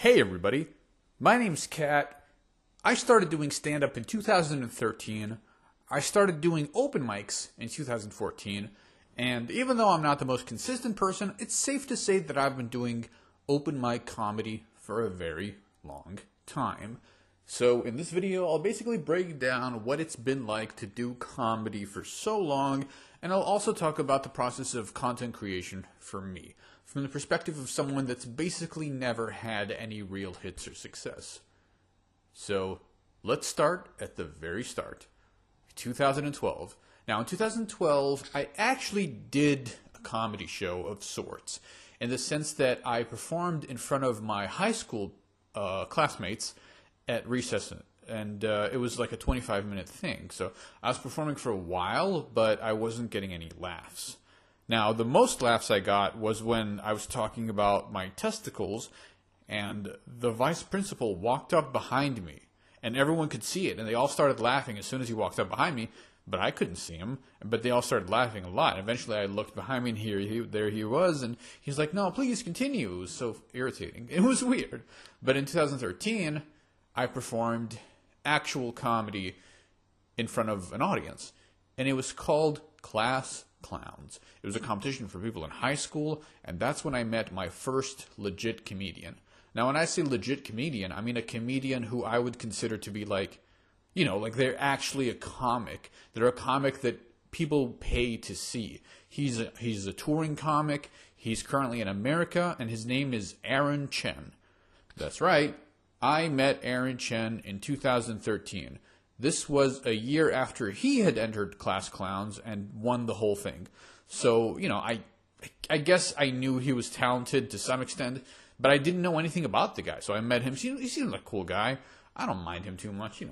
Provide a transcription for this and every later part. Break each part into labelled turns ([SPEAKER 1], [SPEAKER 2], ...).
[SPEAKER 1] Hey everybody, my name's Kat. I started doing stand-up in 2013. I started doing open mics in 2014. And even though I'm not the most consistent person, it's safe to say that I've been doing open mic comedy for a very long time. So in this video, I'll basically break down what it's been like to do comedy for so long, and I'll also talk about the process of content creation for me, from the perspective of someone that's basically never had any real hits or success. So let's start at the very start, 2012. Now in 2012, I actually did a comedy show of sorts, in the sense that I performed in front of my high school classmates at recess, and it was like a 25-minute thing. So I was performing for a while, but I wasn't getting any laughs. Now, the most laughs I got was when I was talking about my testicles, and the vice principal walked up behind me, and everyone could see it, and they all started laughing as soon as he walked up behind me, but I couldn't see him, but they all started laughing a lot. Eventually, I looked behind me, and there he was, and he's like, "No, please continue." It was so irritating. It was weird. But in 2013, I performed actual comedy in front of an audience, and it was called Class Clowns. It was a competition for people in high school, and that's when I met my first legit comedian. Now, when I say legit comedian, I mean a comedian who I would consider to be like, like they're actually a comic. They're a comic that people pay to see. He's a touring comic. He's currently in America, and his name is Aaron Chen. That's right. I met Aaron Chen in 2013. This was a year after he had entered Class Clowns and won the whole thing. So, I guess I knew he was talented to some extent, but I didn't know anything about the guy. So I met him. He seemed like a cool guy. I don't mind him too much.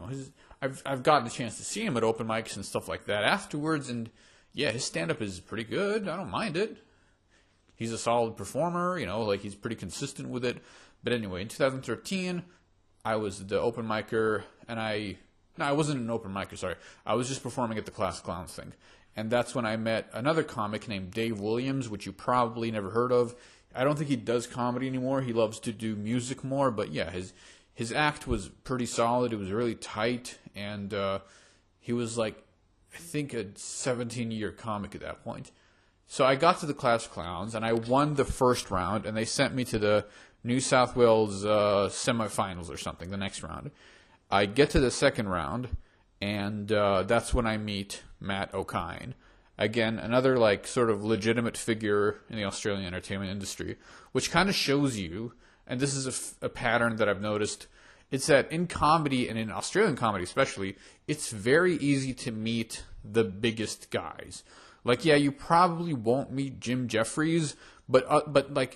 [SPEAKER 1] I've gotten a chance to see him at open mics and stuff like that afterwards, and yeah, his stand-up is pretty good. I don't mind it. He's a solid performer, he's pretty consistent with it. But anyway, in 2013, I was the open micer, and I wasn't an open micer, sorry. I was just performing at the Class Clowns thing. And that's when I met another comic named Dave Williams, which you probably never heard of. I don't think he does comedy anymore. He loves to do music more, but yeah, his act was pretty solid. It was really tight, and he was like, I think, a 17-year comic at that point. So I got to the Class Clowns, and I won the first round, and they sent me to the New South Wales semifinals or something, the next round. I get to the second round, and that's when I meet Matt O'Kine. Again, another sort of legitimate figure in the Australian entertainment industry, which kind of shows you, and this is a pattern that I've noticed, it's that in comedy, and in Australian comedy especially, it's very easy to meet the biggest guys. You probably won't meet Jim Jeffries, but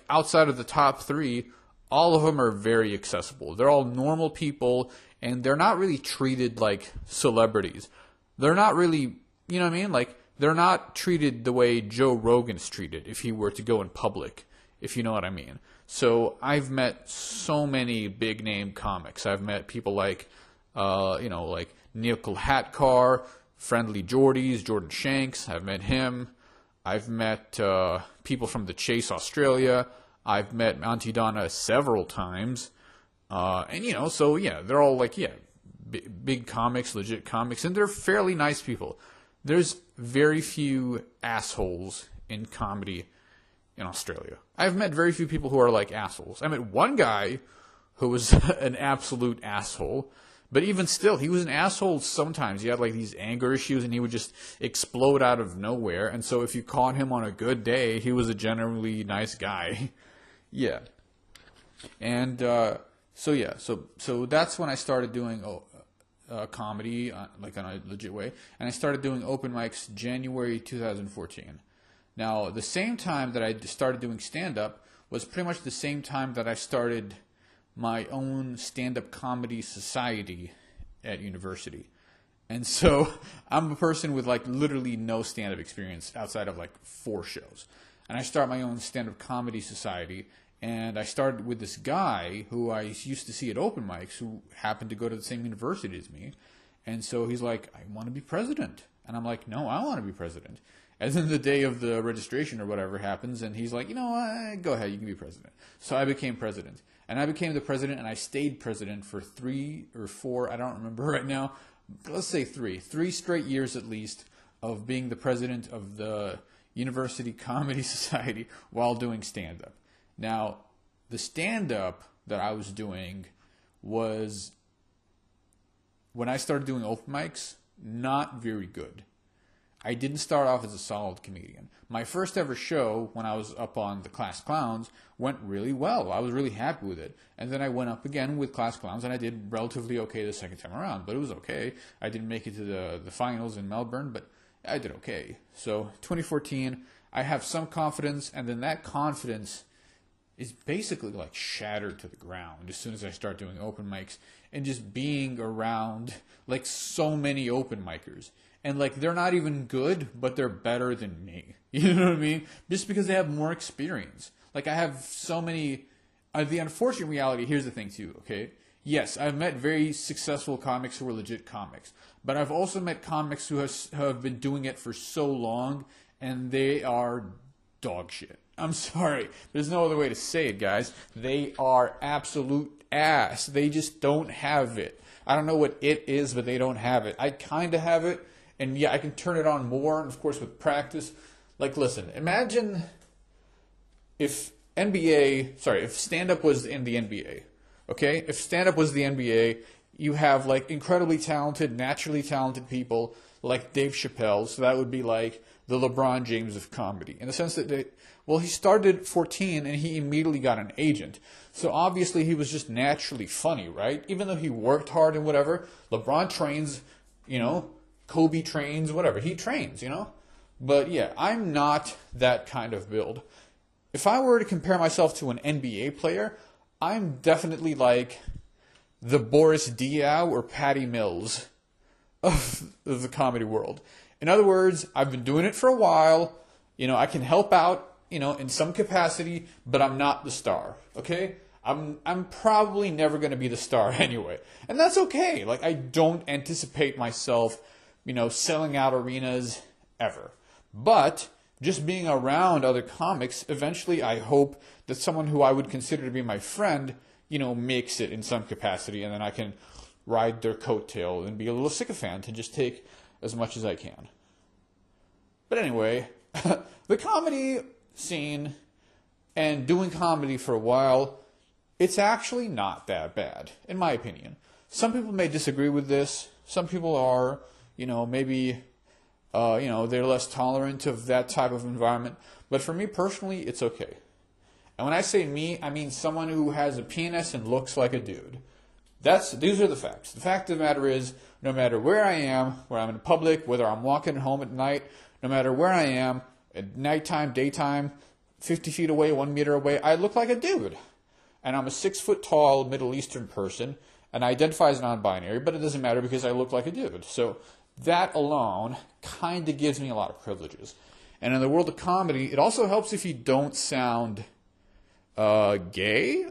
[SPEAKER 1] outside of the top three, all of them are very accessible. They're all normal people, and they're not really treated like celebrities. They're not really, you know what I mean? They're not treated the way Joe Rogan's treated if he were to go in public, if you know what I mean. So I've met so many big-name comics. I've met people like Neil Hatcar, Friendly Jordies, Jordan Shanks. I've met him. I've met people from the Chase, Australia. I've met Auntie Donna several times. So yeah, they're all big comics, legit comics, and they're fairly nice people. There's very few assholes in comedy in Australia. I've met very few people who are like assholes. I met one guy who was an absolute asshole, but even still, he was an asshole sometimes. He had these anger issues, and he would just explode out of nowhere. And so if you caught him on a good day, he was a generally nice guy. Yeah. And so that's when I started doing comedy on a legit way, and I started doing open mics January 2014. Now, the same time that I started doing stand-up was pretty much the same time that I started my own stand-up comedy society at university. And so I'm a person with literally no stand-up experience outside of 4 shows. And I start my own stand-up comedy society, and I started with this guy who I used to see at open mics who happened to go to the same university as me. And so he's like, "I want to be president." And I'm like, "No, I want to be president." And then the day of the registration or whatever happens, and he's like, "Go ahead, you can be president." So I became president. And I became the president, and I stayed president for 3 or 4, I don't remember right now. Let's say 3 straight years at least of being the president of the University Comedy Society while doing stand-up. Now, the stand-up that I was doing was, when I started doing open mics, not very good. I didn't start off as a solid comedian. My first ever show, when I was up on the Class Clowns, went really well. I was really happy with it. And then I went up again with Class Clowns, and I did relatively okay the second time around. But it was okay. I didn't make it to the finals in Melbourne, but I did okay. So 2014, I have some confidence, and then that confidence is basically like shattered to the ground as soon as I start doing open mics and just being around like so many open micers. And like they're not even good, but they're better than me. You know what I mean? Just because they have more experience. Like I have so many. The unfortunate reality, here's the thing too, okay? Yes, I've met very successful comics who are legit comics. But I've also met comics who have been doing it for so long and they are dog shit. I'm sorry. There's no other way to say it, guys. They are absolute ass. They just don't have it. I don't know what it is, but they don't have it. I kind of have it. And yeah, I can turn it on more, and of course with practice. Like, listen, imagine if stand-up was in the NBA, okay? If stand-up was the NBA, you have, like, incredibly talented, naturally talented people like Dave Chappelle, so that would be like the LeBron James of comedy. In the sense that, he started at 14, and he immediately got an agent. So obviously he was just naturally funny, right? Even though he worked hard and whatever, LeBron trains, Kobe trains, whatever. He trains, But yeah, I'm not that kind of build. If I were to compare myself to an NBA player, I'm definitely like the Boris Diaw or Patty Mills of the comedy world. In other words, I've been doing it for a while. I can help out, in some capacity, but I'm not the star, okay? I'm probably never going to be the star anyway. And that's okay. Like, I don't anticipate myself selling out arenas ever. But just being around other comics, eventually I hope that someone who I would consider to be my friend, makes it in some capacity, and then I can ride their coattail and be a little sycophant and just take as much as I can. But anyway, the comedy scene and doing comedy for a while, it's actually not that bad, in my opinion. Some people may disagree with this. Some people are... maybe, they're less tolerant of that type of environment. But for me personally, it's okay. And when I say me, I mean someone who has a penis and looks like a dude. These are the facts. The fact of the matter is, no matter where I am, where I'm in public, whether I'm walking home at night, no matter where I am, at nighttime, daytime, 50 feet away, 1 meter away, I look like a dude. And I'm a 6 foot tall Middle Eastern person, and I identify as non-binary, but it doesn't matter because I look like a dude. So that alone kind of gives me a lot of privileges. And in the world of comedy, it also helps if you don't sound gay.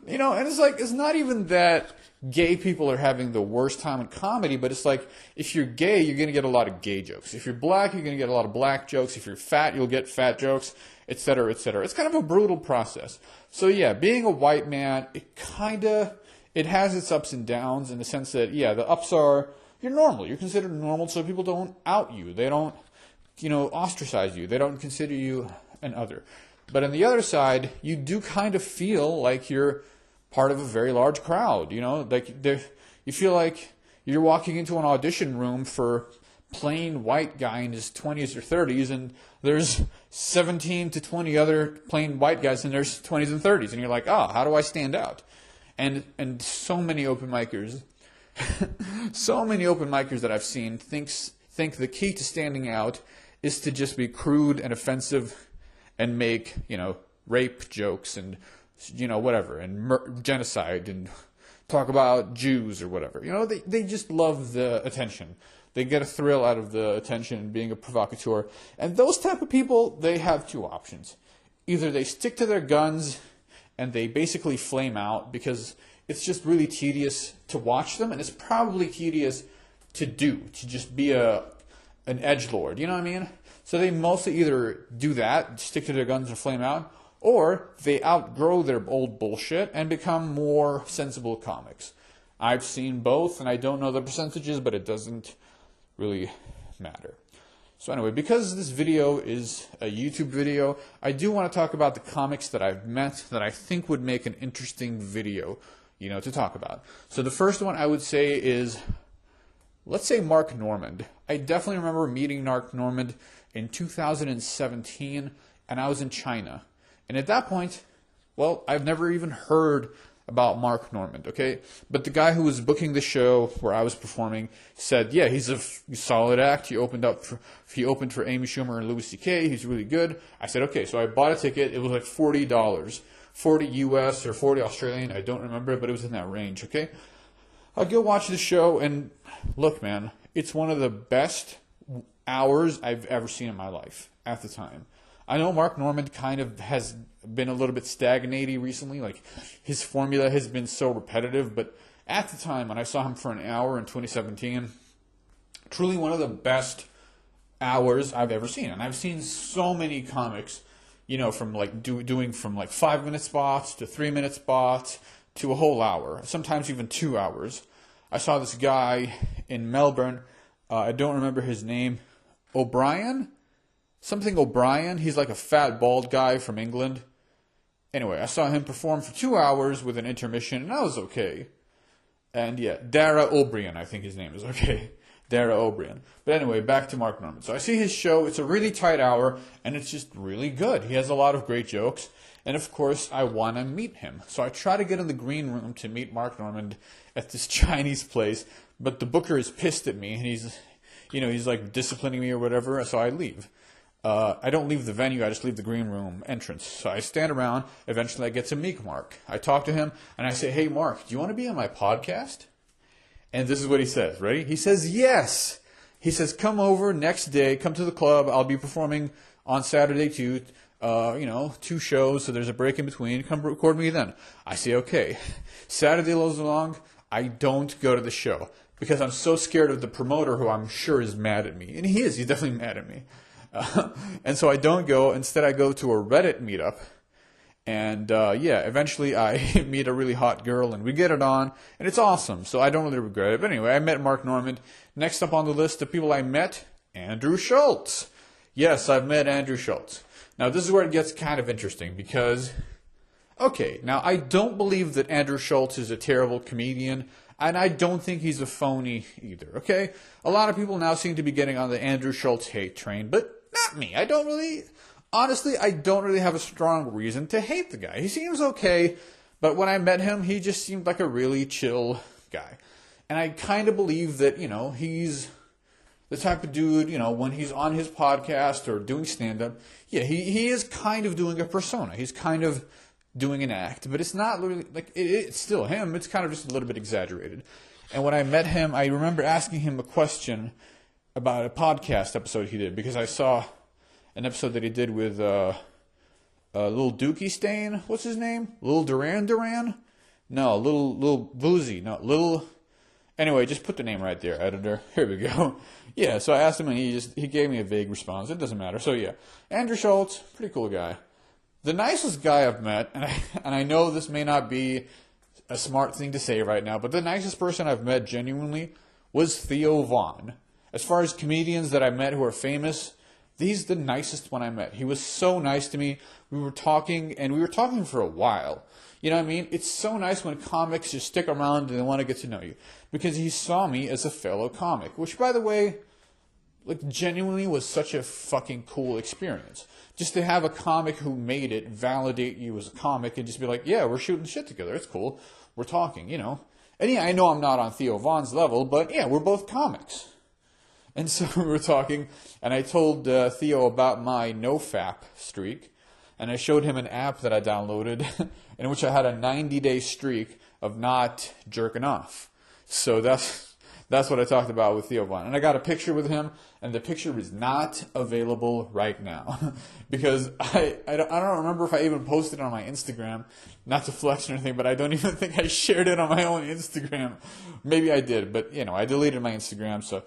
[SPEAKER 1] And it's like, it's not even that gay people are having the worst time in comedy, but it's like, if you're gay, you're going to get a lot of gay jokes. If you're black, you're going to get a lot of black jokes. If you're fat, you'll get fat jokes, etc., etc. It's kind of a brutal process. So yeah, being a white man, it has its ups and downs in the sense that, yeah, the ups are, you're normal. You're considered normal, so people don't out you. They don't, ostracize you. They don't consider you an other. But on the other side, you do kind of feel like you're part of a very large crowd, like you feel like you're walking into an audition room for plain white guy in his 20s or 30s, and there's 17 to 20 other plain white guys in their 20s and 30s, and you're like, how do I stand out? And so many open micers, that I've seen think the key to standing out is to just be crude and offensive and make, rape jokes and, whatever, and genocide and talk about Jews or whatever. They just love the attention. They get a thrill out of the attention and being a provocateur. And those type of people, they have two options. Either they stick to their guns and they basically flame out because it's just really tedious to watch them, and it's probably tedious to just be an edgelord, you know what I mean? So they mostly either do that, stick to their guns and flame out, or they outgrow their old bullshit and become more sensible comics. I've seen both, and I don't know the percentages, but it doesn't really matter. So anyway, because this video is a YouTube video, I do want to talk about the comics that I've met that I think would make an interesting video, to talk about. So the first one I would say is, let's say Mark Normand. I definitely remember meeting Mark Normand in 2017, and I was in China. And at that point, well, I've never even heard about Mark Normand, okay? But the guy who was booking the show where I was performing said, yeah, he's a solid act. He opened for Amy Schumer and Louis C.K. He's really good. I said, okay. So I bought a ticket. It was like $40, 40 US or 40 Australian. I don't remember, but it was in that range, okay? I'll go watch the show, and look, man, it's one of the best hours I've ever seen in my life at the time. I know Mark Normand kind of has been a little bit stagnating recently. Like, his formula has been so repetitive. But at the time, when I saw him for an hour in 2017, truly one of the best hours I've ever seen. And I've seen so many comics, from like doing from like 5-minute spots to 3-minute spots to a whole hour, sometimes even 2 hours. I saw this guy in Melbourne. I don't remember his name. O'Brien? Something O'Brien. He's like a fat, bald guy from England. Anyway, I saw him perform for 2 hours with an intermission, and that was okay. And yeah, Dara O'Brien, I think his name is, okay. Dara O'Brien. But anyway, back to Mark Normand. So I see his show. It's a really tight hour, and it's just really good. He has a lot of great jokes. And of course, I want to meet him. So I try to get in the green room to meet Mark Normand at this Chinese place. But the booker is pissed at me, and he's like disciplining me or whatever, so I leave. I don't leave the venue, I just leave the green room entrance. So I stand around, eventually I get to meet Mark. I talk to him, and I say, hey Mark, do you want to be on my podcast? And this is what he says, ready? He says, yes! He says, come over next day, come to the club, I'll be performing on Saturday too, 2 shows, so there's a break in between, come record me then. I say, okay. Saturday rolls along, I don't go to the show, because I'm so scared of the promoter who I'm sure is mad at me. And he's definitely mad at me. And so I don't go. Instead, I go to a Reddit meetup. And eventually I meet a really hot girl, and we get it on, and it's awesome. So I don't really regret it. But anyway, I met Mark Normand. Next up on the list of people I met, Andrew Schulz. Yes, I've met Andrew Schulz. Now, this is where it gets kind of interesting because, okay, now I don't believe that Andrew Schulz is a terrible comedian. And I don't think he's a phony either, okay? A lot of people now seem to be getting on the Andrew Schulz hate train, but not me. Honestly, I don't really have a strong reason to hate the guy. He seems okay, but when I met him, he just seemed like a really chill guy. And I kind of believe that, he's the type of dude, when he's on his podcast or doing stand-up, yeah, he is kind of doing a persona. He's kind of doing an act, but it's not really like it's still him. It's kind of just a little bit exaggerated. And when I met him, I remember asking him a question about a podcast episode he did, because I saw an episode that he did with Lil Dookie Stain. What's his name? Lil Duran? No, Lil Boozy. No, Lil. Anyway, just put the name right there, editor. Here we go. Yeah, so I asked him, and he gave me a vague response. It doesn't matter. So yeah, Andrew Schulz, pretty cool guy. The nicest guy I've met, and I know this may not be a smart thing to say right now, but the nicest person I've met genuinely was Theo Von. As far as comedians that I met who are famous, he's the nicest one I met. He was so nice to me. We were talking for a while. You know what I mean? It's so nice when comics just stick around and they want to get to know you. Because he saw me as a fellow comic, which, by the way, genuinely was such a fucking cool experience. Just to have a comic who made it validate you as a comic and just be like, yeah, we're shooting shit together. It's cool. We're talking, And yeah, I know I'm not on Theo Von's level, but yeah, we're both comics. And so we were talking, and I told Theo about my NoFap streak, and I showed him an app that I downloaded in which I had a 90-day streak of not jerking off. So that's what I talked about with Theo Von. And I got a picture with him, and the picture is not available right now. Because I don't remember if I even posted it on my Instagram, not to flex or anything, but I don't even think I shared it on my own Instagram. Maybe I did, but I deleted my Instagram, so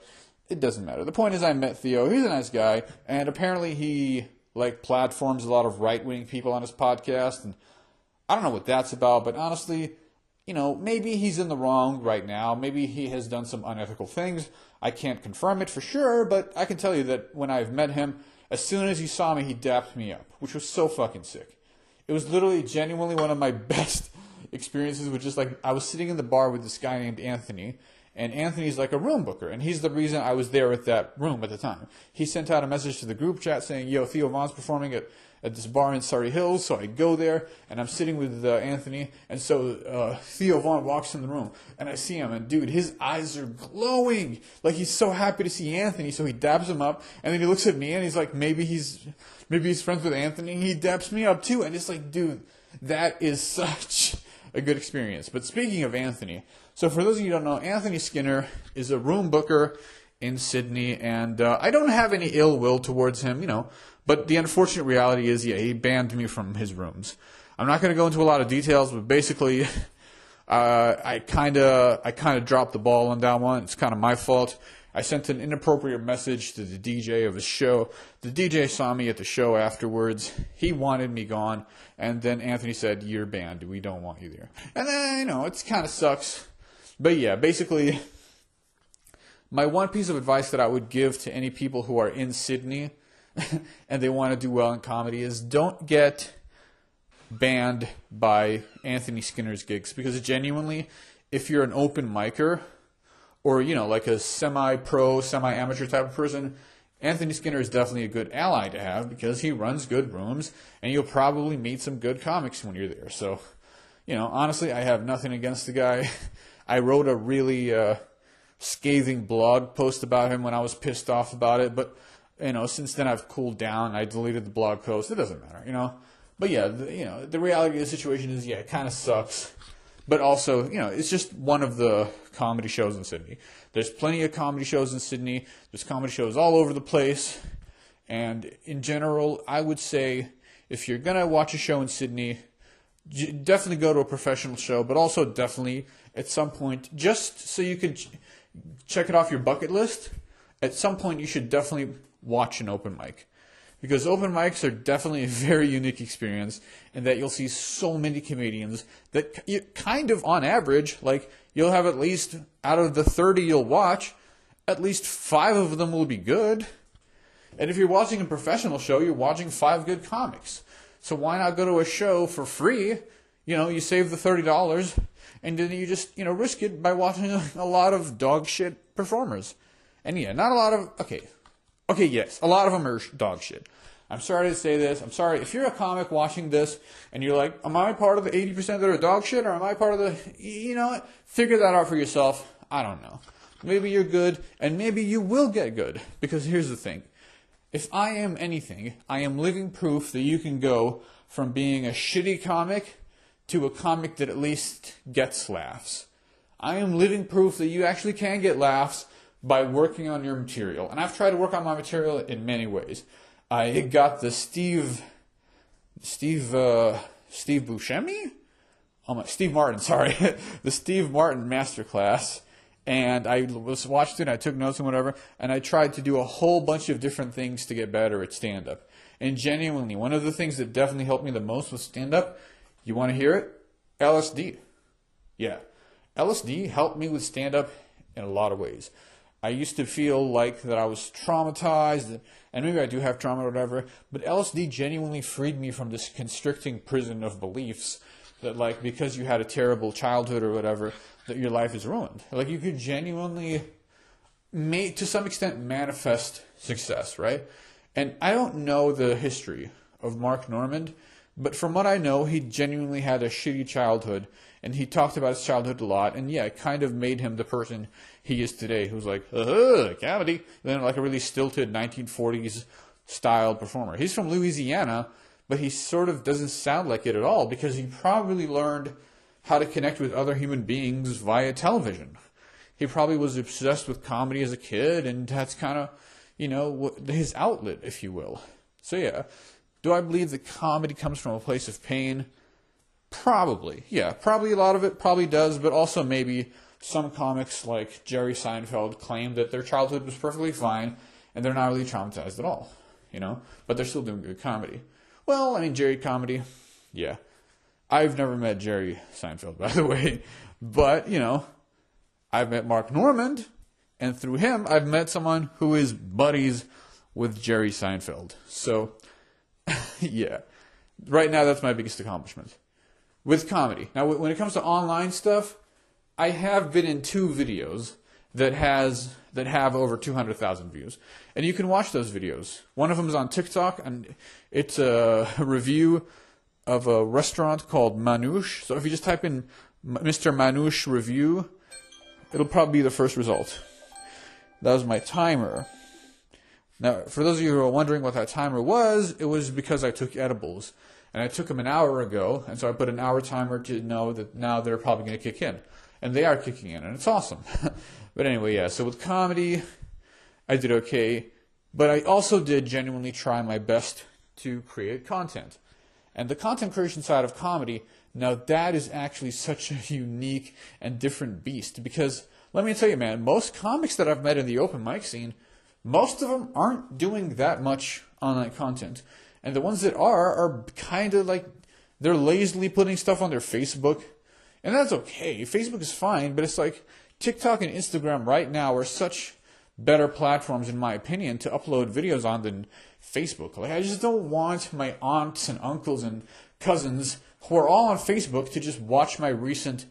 [SPEAKER 1] it doesn't matter. The point is I met Theo. He's a nice guy, and apparently he like platforms a lot of right-wing people on his podcast, and I don't know what that's about, but honestly, you know, maybe he's in the wrong right now. Maybe he has done some unethical things. I can't confirm it for sure, but I can tell you that when I've met him, as soon as he saw me, he dapped me up, which was so fucking sick. It was literally genuinely one of my best experiences with just like, I was sitting in the bar with this guy named Anthony, and Anthony's like a room booker, and he's the reason I was there at that room at the time. He sent out a message to the group chat saying, yo, Theo Von's performing at this bar in Surrey Hills, so I go there, and I'm sitting with Anthony, and so Theo Von walks in the room, and I see him, and dude, his eyes are glowing, like he's so happy to see Anthony, so he dabs him up, and then he looks at me, and he's like, maybe he's friends with Anthony, and he dabs me up too, and it's like, dude, that is such a good experience. But speaking of Anthony, so for those of you who don't know, Anthony Skinner is a room booker in Sydney, and I don't have any ill will towards him, you know, but the unfortunate reality is, yeah, he banned me from his rooms. I'm not going to go into a lot of details, but basically, I kind of dropped the ball on that one. It's kind of my fault. I sent an inappropriate message to the DJ of his show. The DJ saw me at the show afterwards. He wanted me gone, and then Anthony said, "You're banned. We don't want you there." And then, you know, it kind of sucks. But yeah, basically, my one piece of advice that I would give to any people who are in Sydney and they want to do well in comedy is don't get banned by Anthony Skinner's gigs, because genuinely, if you're an open micer or, you know, like a semi-pro, semi-amateur type of person, Anthony Skinner is definitely a good ally to have because he runs good rooms and you'll probably meet some good comics when you're there. So, you know, honestly, I have nothing against the guy. I wrote a really scathing blog post about him when I was pissed off about it, but you know, since then I've cooled down. I deleted the blog post. It doesn't matter, you know. But yeah, the reality of the situation is, yeah, it kind of sucks. But also, you know, it's just one of the comedy shows in Sydney. There's plenty of comedy shows in Sydney. There's comedy shows all over the place. And in general, I would say if you're going to watch a show in Sydney, definitely go to a professional show, but also definitely at some point, just so you can check it off your bucket list, at some point you should definitely watch an open mic, because open mics are definitely a very unique experience, and that you'll see so many comedians that you kind of on average, like you'll have at least out of the 30 you'll watch, at least 5 of them will be good. And if you're watching a professional show, you're watching 5 good comics. So why not go to a show for free? You know, you save the $30 and then you just, you know, risk it by watching a lot of dog shit performers. And yeah, not a lot of, okay, yes, a lot of them are dog shit. I'm sorry to say this. I'm sorry. If you're a comic watching this and you're like, am I part of the 80% that are dog shit, or am I part of the, you know what? Figure that out for yourself. I don't know. Maybe you're good, and maybe you will get good. Because here's the thing. If I am anything, I am living proof that you can go from being a shitty comic to a comic that at least gets laughs. I am living proof that you actually can get laughs by working on your material. And I've tried to work on my material in many ways. I got the Steve Buscemi? Steve Martin, sorry. The Steve Martin masterclass. And I watched it, I took notes and whatever, and I tried to do a whole bunch of different things to get better at stand-up. And genuinely, one of the things that definitely helped me the most with stand-up, you want to hear it? LSD. Yeah. LSD helped me with stand-up in a lot of ways. I used to feel like that I was traumatized, and maybe I do have trauma or whatever, but LSD genuinely freed me from this constricting prison of beliefs that, like, because you had a terrible childhood or whatever, that your life is ruined. Like, you could genuinely, to some extent, manifest success, right? And I don't know the history of Mark Normand, but from what I know, he genuinely had a shitty childhood, and he talked about his childhood a lot, and yeah, it kind of made him the person he is today, who's like, comedy, and then like a really stilted 1940s style performer. He's from Louisiana, but he sort of doesn't sound like it at all, because he probably learned how to connect with other human beings via television. He probably was obsessed with comedy as a kid, and that's kind of, you know, his outlet, if you will. So yeah, do I believe that comedy comes from a place of pain? Probably. Yeah, probably a lot of it probably does, but also maybe some comics like Jerry Seinfeld claim that their childhood was perfectly fine, and they're not really traumatized at all. but they're still doing good comedy. Well, I mean, Jerry comedy, yeah. I've never met Jerry Seinfeld, by the way, but, I've met Mark Normand, and through him, I've met someone who is buddies with Jerry Seinfeld. So, yeah. Right now, that's my biggest accomplishment. With comedy. Now, when it comes to online stuff, I have been in 2 videos that have over 200,000 views. And you can watch those videos. One of them is on TikTok, and it's a review of a restaurant called Manouche. So if you just type in Mr. Manouche review, it'll probably be the first result. That was my timer. Now, for those of you who are wondering what that timer was, it was because I took edibles. And I took them an hour ago, and so I put an hour timer to know that now they're probably going to kick in. And they are kicking in, and it's awesome. But anyway, yeah, so with comedy, I did okay. But I also did genuinely try my best to create content. And the content creation side of comedy, now that is actually such a unique and different beast. Because, let me tell you, man, most comics that I've met in the open mic scene, most of them aren't doing that much online content. And the ones that are kind of like, they're lazily putting stuff on their Facebook. And that's okay. Facebook is fine, but it's like TikTok and Instagram right now are such better platforms, in my opinion, to upload videos on than Facebook. Like, I just don't want my aunts and uncles and cousins who are all on Facebook to just watch my recent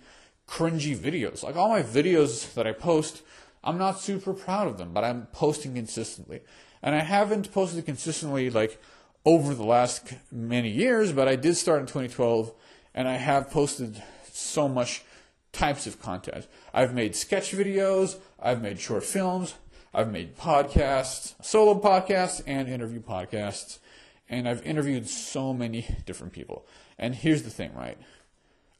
[SPEAKER 1] cringy videos. Like, all my videos that I post, I'm not super proud of them, but I'm posting consistently. And I haven't posted consistently, like, over the last many years, but I did start in 2012, and I have posted so much types of content. I've made sketch videos, I've made short films, I've made podcasts, solo podcasts, and interview podcasts, and I've interviewed so many different people. And here's the thing, right?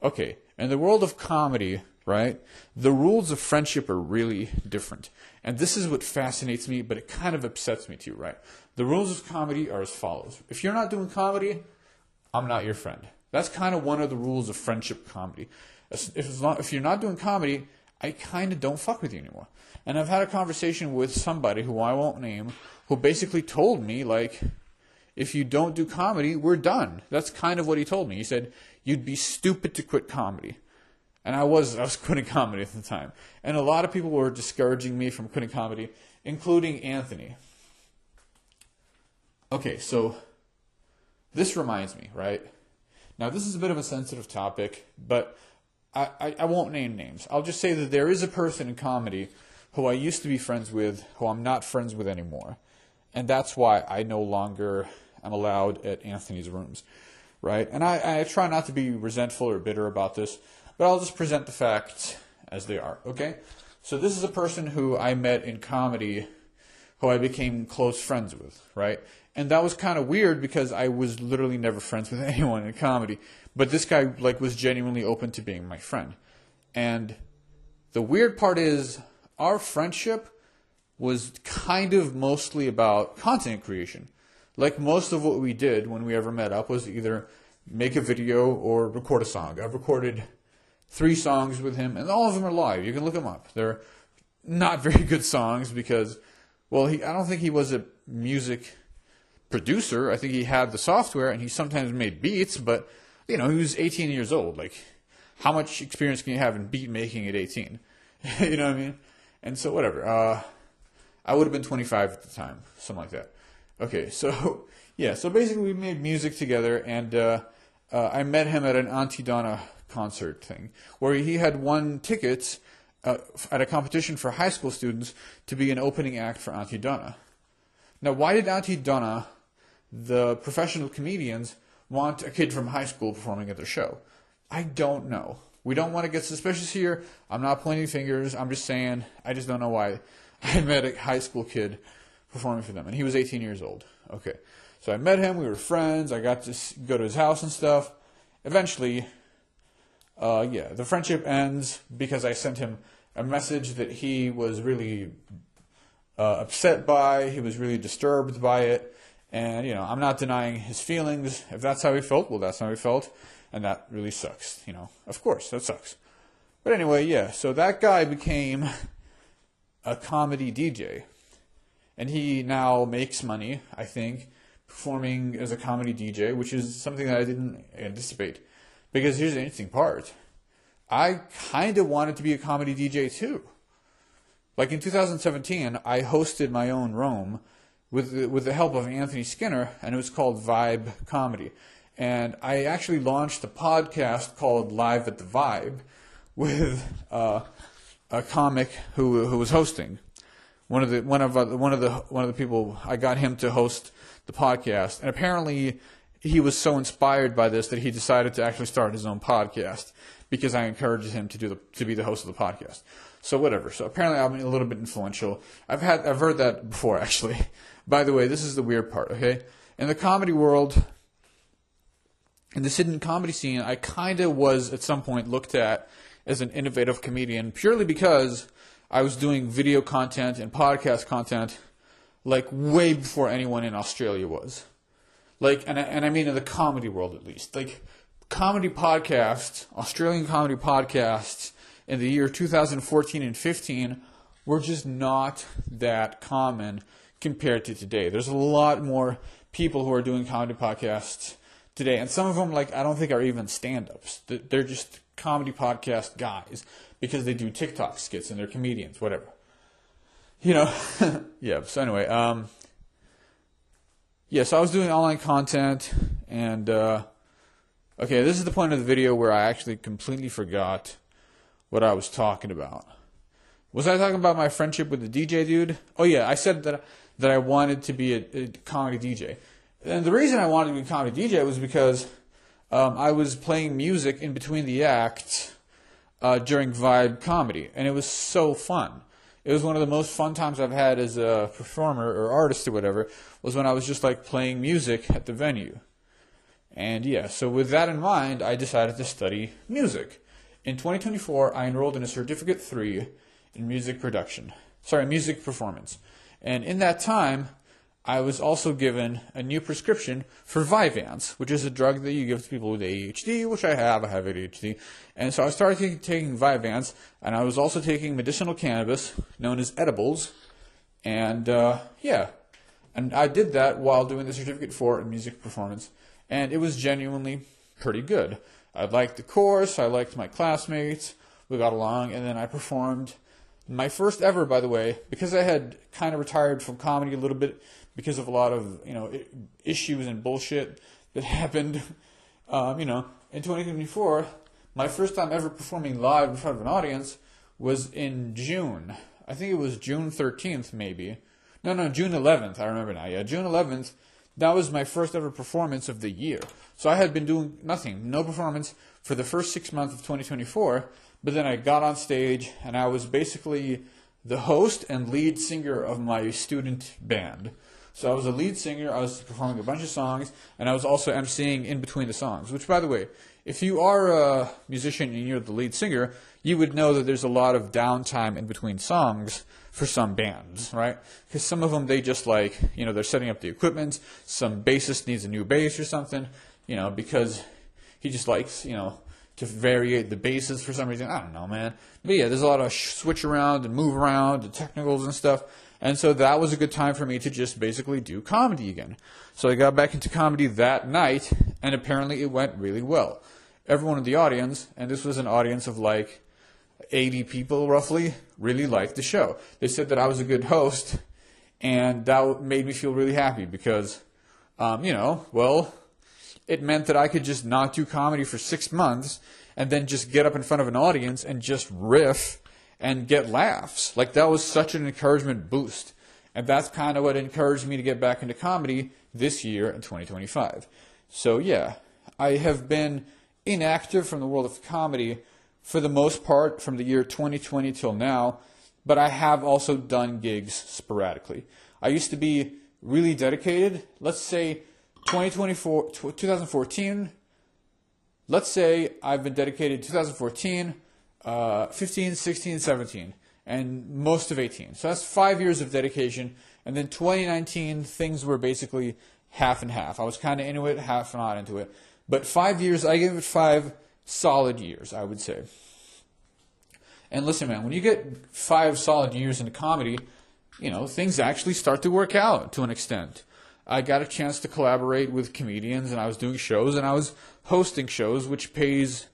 [SPEAKER 1] Okay, in the world of comedy, right, the rules of friendship are really different. And this is what fascinates me, but it kind of upsets me too, right? The rules of comedy are as follows. If you're not doing comedy, I'm not your friend. That's kind of one of the rules of friendship comedy. If you're not doing comedy, I kind of don't fuck with you anymore. And I've had a conversation with somebody who I won't name, who basically told me, like, if you don't do comedy, we're done. That's kind of what he told me. He said, you'd be stupid to quit comedy. And I was quitting comedy at the time. And a lot of people were discouraging me from quitting comedy, including Anthony. Okay, so this reminds me, right? Now, this is a bit of a sensitive topic, but I won't name names. I'll just say that there is a person in comedy who I used to be friends with, who I'm not friends with anymore. And that's why I no longer am allowed at Anthony's rooms, right? And I try not to be resentful or bitter about this, but I'll just present the facts as they are, okay? So this is a person who I met in comedy, who I became close friends with, right? And that was kind of weird because I was literally never friends with anyone in comedy. But this guy, like, was genuinely open to being my friend. And the weird part is, our friendship was kind of mostly about content creation. Like, most of what we did when we ever met up was either make a video or record a song. I've recorded 3 songs with him, and all of them are live. You can look them up. They're not very good songs because, well, I don't think he was a music producer. I think he had the software, and he sometimes made beats, but, he was 18 years old. Like, how much experience can you have in beat making at 18? You know what I mean? And so, whatever. I would have been 25 at the time, something like that. Okay, so, yeah, so basically we made music together, and I met him at an Auntie Donna concert thing, where he had won tickets at a competition for high school students to be an opening act for Auntie Donna. Now, why did Auntie Donna, the professional comedians, want a kid from high school performing at their show? I don't know. We don't want to get suspicious here. I'm not pointing fingers. I'm just saying, I just don't know why I met a high school kid performing for them. And he was 18 years old. Okay. So I met him. We were friends. I got to go to his house and stuff. Eventually, the friendship ends because I sent him a message that he was really upset by. He was really disturbed by it. And, I'm not denying his feelings. If that's how he felt, well, that's how he felt. And that really sucks, Of course, that sucks. But anyway, yeah, so that guy became a comedy DJ. and he now makes money, I think, performing as a comedy DJ, which is something that I didn't anticipate. Because here's the interesting part. I kind of wanted to be a comedy DJ too. Like in 2017, I hosted my own room with the help of Anthony Skinner, and it was called Vibe Comedy. And I actually launched a podcast called Live at the Vibe with a comic who was hosting. One of the people, I got him to host the podcast, and apparently he was so inspired by this that he decided to actually start his own podcast because I encouraged him to be the host of the podcast. So whatever. So apparently I'm a little bit influential. I've heard that before, actually. By the way, this is the weird part, okay? In the comedy world, in the Sydney comedy scene, I kind of was at some point looked at as an innovative comedian purely because I was doing video content and podcast content like way before anyone in Australia was. Like, and I mean in the comedy world at least. Like, comedy podcasts, Australian comedy podcasts in the year 2014 and 15 were just not that common compared to today. There's a lot more people who are doing comedy podcasts today, and some of them, like, I don't think are even stand-ups. They're just comedy podcast guys because they do TikTok skits and they're comedians, whatever. You know, yeah. So anyway, yeah. So I was doing online content, and okay, this is the point of the video where I actually completely forgot what I was talking about. Was I talking about my friendship with the DJ dude? Oh yeah, I said that I wanted to be a comedy DJ. And the reason I wanted to be a comedy DJ was because I was playing music in between the acts during Vibe Comedy, and it was so fun. It was one of the most fun times I've had as a performer or artist or whatever, was when I was just like playing music at the venue. And yeah, so with that in mind, I decided to study music. In 2024, I enrolled in a Certificate 3 in music performance. And in that time, I was also given a new prescription for Vyvanse, which is a drug that you give to people with ADHD, which I have ADHD. And so I started taking Vyvanse, and I was also taking medicinal cannabis, known as edibles. And yeah, and I did that while doing the Certificate 4 in music performance. And it was genuinely pretty good. I liked the course, I liked my classmates, we got along, and then I performed my first ever, by the way, because I had kind of retired from comedy a little bit because of a lot of, issues and bullshit that happened, in 2024. My first time ever performing live in front of an audience was in June. I think it was June 13th, maybe. No, June 11th. I remember now. Yeah, June 11th. That was my first ever performance of the year. So I had been doing nothing, no performance for the first 6 months of 2024. But then I got on stage, and I was basically the host and lead singer of my student band. So I was a lead singer, I was performing a bunch of songs, and I was also emceeing in between the songs. Which, by the way, if you are a musician and you're the lead singer, you would know that there's a lot of downtime in between songs for some bands, right? Because some of them, they just they're setting up the equipment. Some bassist needs a new bass or something, because he just likes, to variate the basses for some reason. I don't know, man. But yeah, there's a lot of switch around and move around and technicals and stuff. And so that was a good time for me to just basically do comedy again. So I got back into comedy that night, and apparently it went really well. Everyone in the audience, and this was an audience of 80 people roughly, really liked the show. They said that I was a good host, and that made me feel really happy because, it meant that I could just not do comedy for 6 months and then just get up in front of an audience and just riff and get laughs. That was such an encouragement boost. And that's kind of what encouraged me to get back into comedy this year in 2025. So yeah, I have been inactive from the world of comedy for the most part from the year 2020 till now, but I have also done gigs sporadically. I used to be really dedicated. Let's say 2014, let's say I've been dedicated 2014, 15, 16, 17, and most of 18. So that's 5 years of dedication. And then 2019, things were basically half and half. I was kind of into it, half not into it. But 5 years, I gave it 5 solid years, I would say. And listen, man, when you get 5 solid years into comedy, things actually start to work out to an extent. I got a chance to collaborate with comedians, and I was doing shows, and I was hosting shows, which pays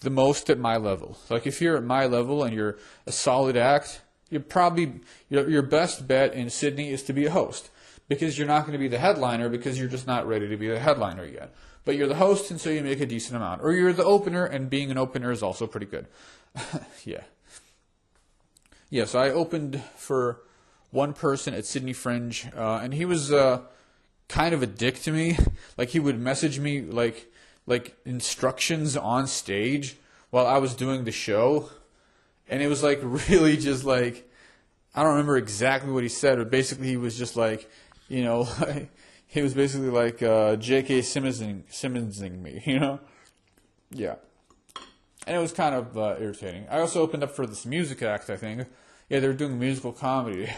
[SPEAKER 1] the most at my level. Like, if you're at my level and you're a solid act, your best bet in Sydney is to be a host, because you're not going to be the headliner because you're just not ready to be the headliner yet. But you're the host, and so you make a decent amount. Or you're the opener, and being an opener is also pretty good. Yeah. Yeah, so I opened for one person at Sydney Fringe, and he was kind of a dick to me. Like, he would message me like instructions on stage while I was doing the show, and it was like really just like, I don't remember exactly what he said, but basically he was just like, like, he was basically like J.K. Simmonsing me, Yeah. And it was kind of irritating. I also opened up for this music act, I think. Yeah, they were doing musical comedy.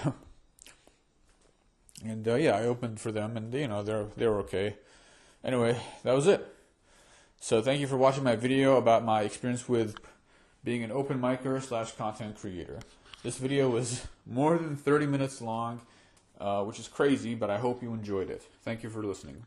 [SPEAKER 1] And yeah, I opened for them, and they were okay. Anyway, that was it. So thank you for watching my video about my experience with being an open micer / content creator. This video was more than 30 minutes long, which is crazy, but I hope you enjoyed it. Thank you for listening.